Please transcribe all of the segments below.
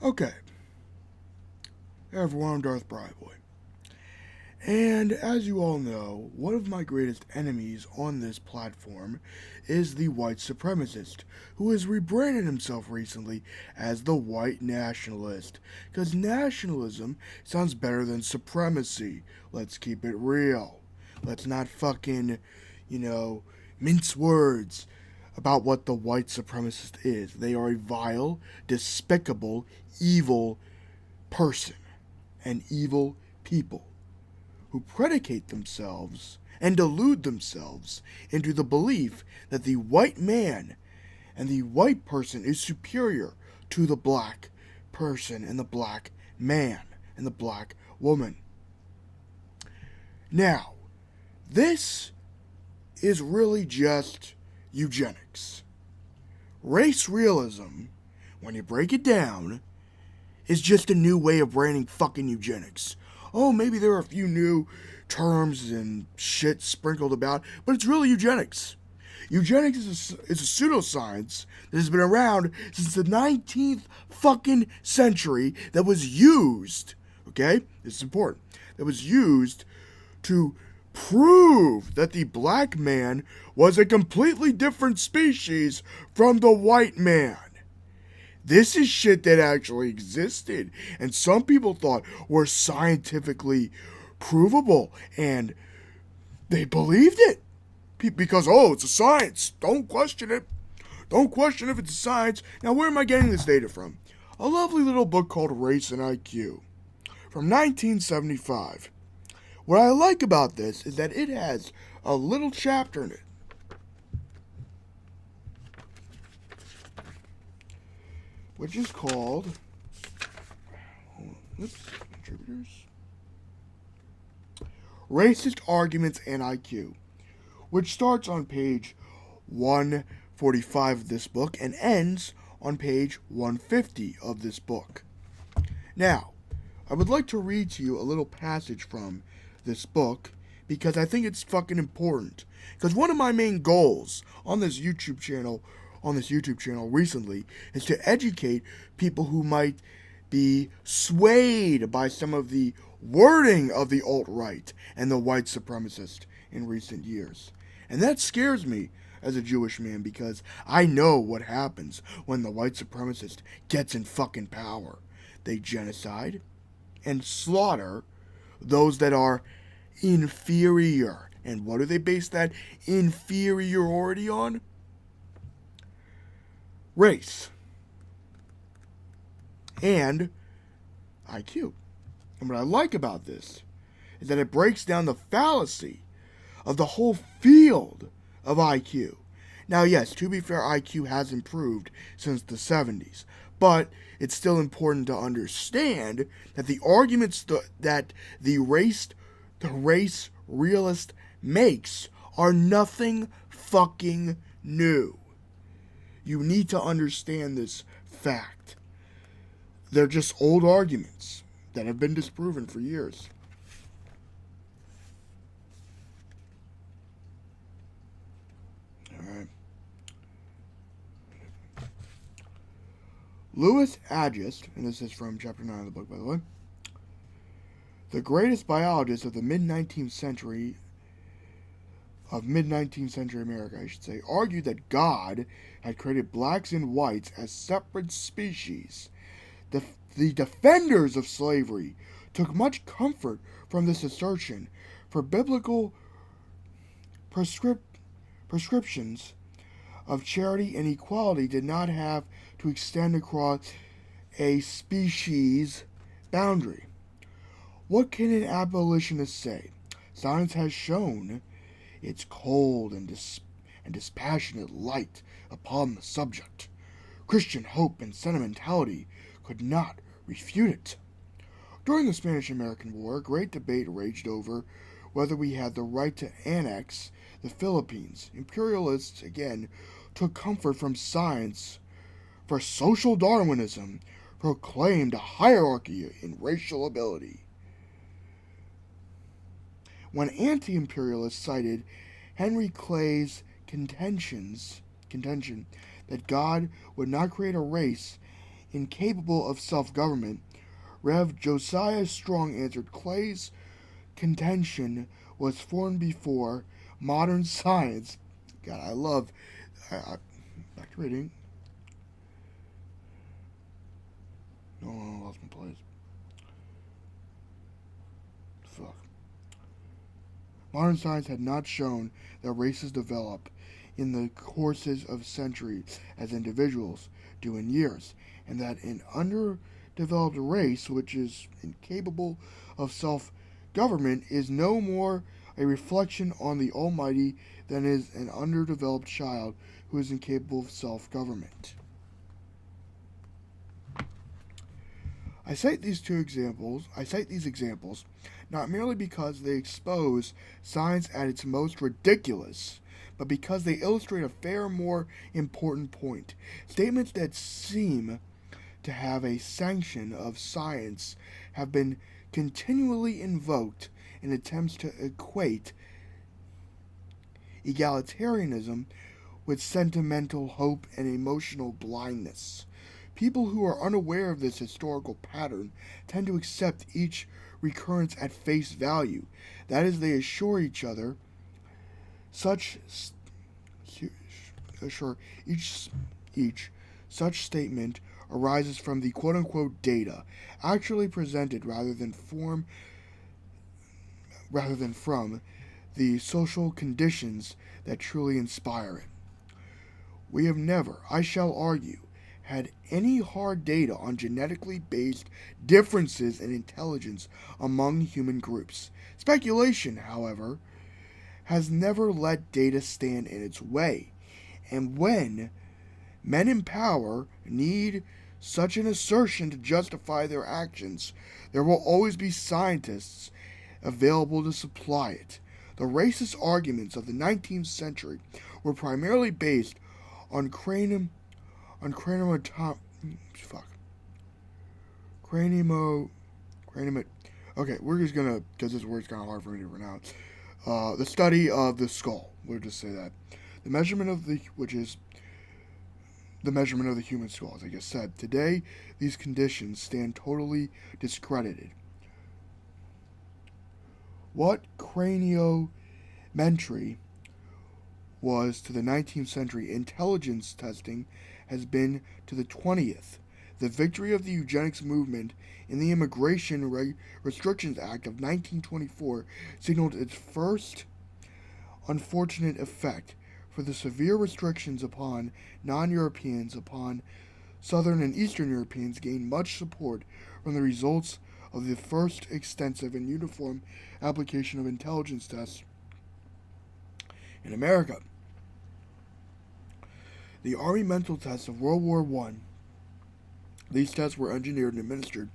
Okay, hey everyone, I'm darthbriboy. And as you all know, one of my greatest enemies on this platform is the white supremacist, who has rebranded himself recently as the white nationalist. Because nationalism sounds better than supremacy. Let's keep it real. Let's not fucking, mince words about what the white supremacist is. They are a vile, despicable, evil person and evil people who predicate themselves and delude themselves into the belief that the white man and the white person is superior to the black person and the black man and the black woman. Now, this is really just eugenics. Race realism, when you break it down, is just a new way of branding fucking eugenics. Oh, maybe there are a few new terms and shit sprinkled about, but it's really eugenics. Eugenics is a pseudoscience that has been around since the 19th fucking century that was used, okay? This is important. That was used to prove that the black man was a completely different species from the white man. This is shit that actually existed, and some people thought were scientifically provable, and they believed it. Because, oh, it's a science. Don't question it. Don't question if it's a science. Now, where am I getting this data from? A lovely little book called Race and IQ from 1975. What I like about this is that it has a little chapter in it which is called, contributors, Racist Arguments and IQ, which starts on page 145 of this book and ends on page 150 of this book. Now, I would like to read to you a little passage from this book because I think it's fucking important. Because one of my main goals on this YouTube channel recently is to educate people who might be swayed by some of the wording of the alt-right and the white supremacist in recent years. And that scares me as a Jewish man because I know what happens when the white supremacist gets in fucking power. They genocide and slaughter those that are inferior. And what do they base that inferiority on? Race and IQ. And what I like about this is that it breaks down the fallacy of the whole field of IQ. Now, yes, to be fair, IQ has improved since the 70s, but it's still important to understand that the arguments that the race realist makes are nothing fucking new. You need to understand this fact. They're just old arguments that have been disproven for years. Alright. Louis Agist, and this is from chapter 9 of the book, by the way, the greatest biologist of the mid-19th century America, argued that God had created blacks and whites as separate species. The defenders of slavery took much comfort from this assertion, for biblical prescriptions of charity and equality did not have to extend across a species boundary. What can an abolitionist say? Science has shown its cold and dispassionate light upon the subject. Christian hope and sentimentality could not refute it. During the Spanish-American War, a great debate raged over whether we had the right to annex the Philippines. Imperialists, again, took comfort from science, for social Darwinism proclaimed a hierarchy in racial ability. When anti-imperialists cited Henry Clay's contention that God would not create a race incapable of self-government, Rev. Josiah Strong answered Clay's contention was formed before modern science. God, I love. Back to reading. No, I lost my place. Fuck. Modern science had not shown that races develop in the courses of centuries as individuals do in years, and that an underdeveloped race which is incapable of self-government is no more a reflection on the Almighty than is an underdeveloped child who is incapable of self-government. I cite these examples not merely because they expose science at its most ridiculous, but because they illustrate a far more important point. Statements that seem to have a sanction of science have been continually invoked in attempts to equate egalitarianism with sentimental hope and emotional blindness. People who are unaware of this historical pattern tend to accept each recurrence at face value. That is, they assure each other such statement arises from the quote-unquote data actually presented rather than from the social conditions that truly inspire it. We have never, I shall argue, had any hard data on genetically based differences in intelligence among human groups. Speculation, however, has never let data stand in its way, and when men in power need such an assertion to justify their actions, there will always be scientists available to supply it. The racist arguments of the 19th century were primarily based on cranium. Okay, we're just gonna, because this word's kind of hard for me to pronounce. The study of the skull. We'll just say that. The measurement of the human skull, as I just said. Today, these conditions stand totally discredited. What craniometry was to the 19th century, intelligence testing has been to the 20th. The victory of the eugenics movement in the Immigration Restrictions Act of 1924 signaled its first unfortunate effect, for the severe restrictions upon non-Europeans upon Southern and Eastern Europeans gained much support from the results of the first extensive and uniform application of intelligence tests in America. The Army mental tests of World War I. These tests were engineered and administered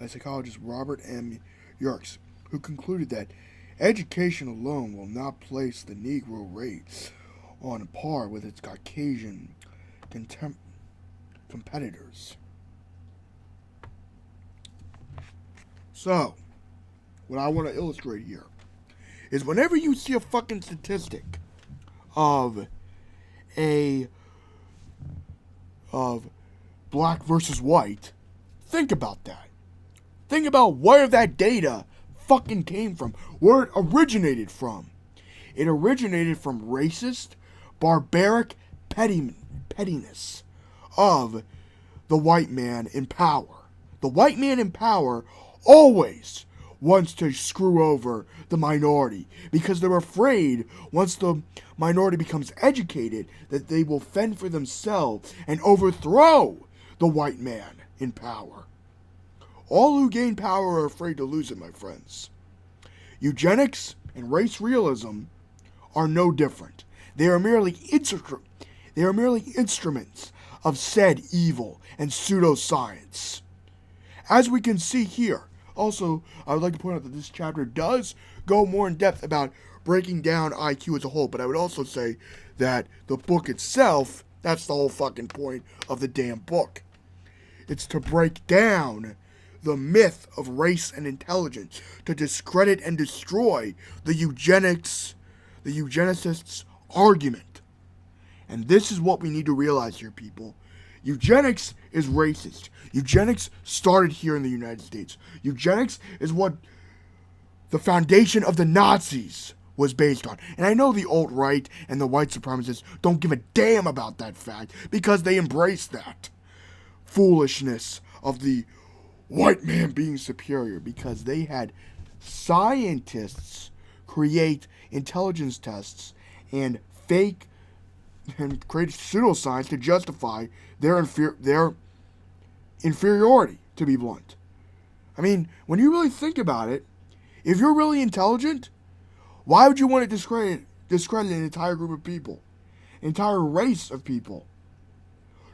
by psychologist Robert M. Yerkes, who concluded that education alone will not place the Negro race on par with its Caucasian competitors. So, what I want to illustrate here is whenever you see a fucking statistic of black versus white, think about that. Think about where that data fucking came from, where it originated from. It originated from racist, barbaric pettiness of the white man in power. The white man in power always wants to screw over the minority because they're afraid once the minority becomes educated that they will fend for themselves and overthrow the white man in power. All who gain power are afraid to lose it, my friends. Eugenics and race realism are no different. They are merely instruments of said evil and pseudoscience. As we can see here, also, I would like to point out that this chapter does go more in depth about breaking down IQ as a whole, but I would also say that the book itself, that's the whole fucking point of the damn book. It's to break down the myth of race and intelligence, to discredit and destroy the eugenicists' argument. And this is what we need to realize here, people. Eugenics is racist. Eugenics started here in the United States. Eugenics is what the foundation of the Nazis was based on. And I know the alt-right and the white supremacists don't give a damn about that fact because they embrace that foolishness of the white man being superior, because they had scientists create intelligence tests and fake and create pseudoscience to justify their inferiority, to be blunt. I mean, when you really think about it, if you're really intelligent, why would you want to discredit an entire group of people, an entire race of people,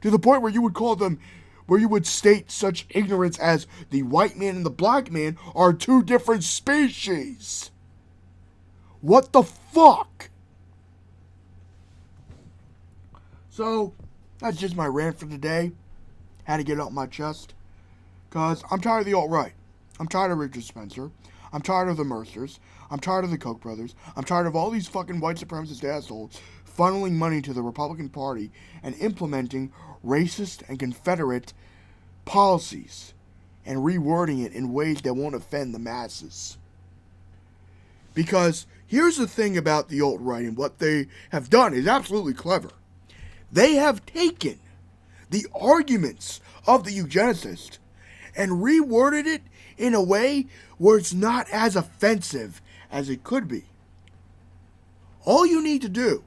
to the point where you would call them, where you would state such ignorance as the white man and the black man are two different species? What the fuck? So, that's just my rant for today. Had to get it off my chest. Because I'm tired of the alt-right. I'm tired of Richard Spencer. I'm tired of the Mercers. I'm tired of the Koch brothers. I'm tired of all these fucking white supremacist assholes funneling money to the Republican Party and implementing racist and Confederate policies and rewording it in ways that won't offend the masses. Because here's the thing about the alt-right, and what they have done is absolutely clever. They have taken the arguments of the eugenicist and reworded it in a way where it's not as offensive as it could be. All you need to do,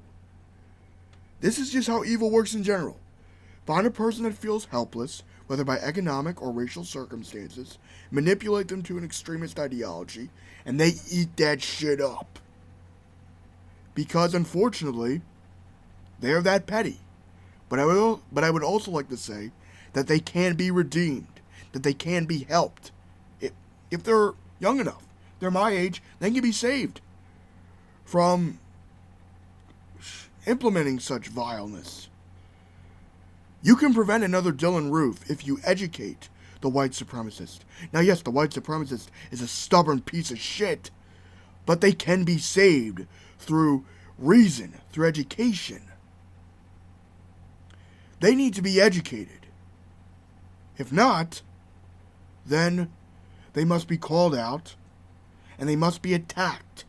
this is just how evil works in general. Find a person that feels helpless, whether by economic or racial circumstances, manipulate them to an extremist ideology, and they eat that shit up. Because Unfortunately, they're that petty. But I would also like to say that they can be redeemed, that they can be helped. If they're young enough, they're my age, they can be saved from implementing such vileness. You can prevent another Dylan Roof if you educate the white supremacist. Now, yes, the white supremacist is a stubborn piece of shit, but they can be saved through reason, through education. They need to be educated. If not, then they must be called out and they must be attacked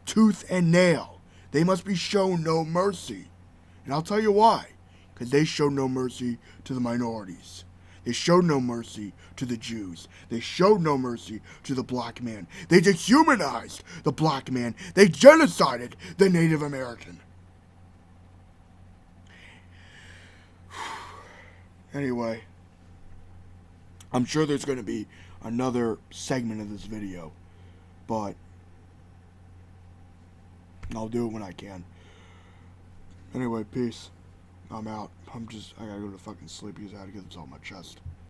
tooth and nail. They must be shown no mercy. And I'll tell you why. Because they showed no mercy to the minorities. They showed no mercy to the Jews. They showed no mercy to the black man. They dehumanized the black man. They genocided the Native American. Anyway, I'm sure there's going to be another segment of this video, but I'll do it when I can. Anyway, peace. I'm out. I gotta go to fucking sleep because I gotta get this off my chest.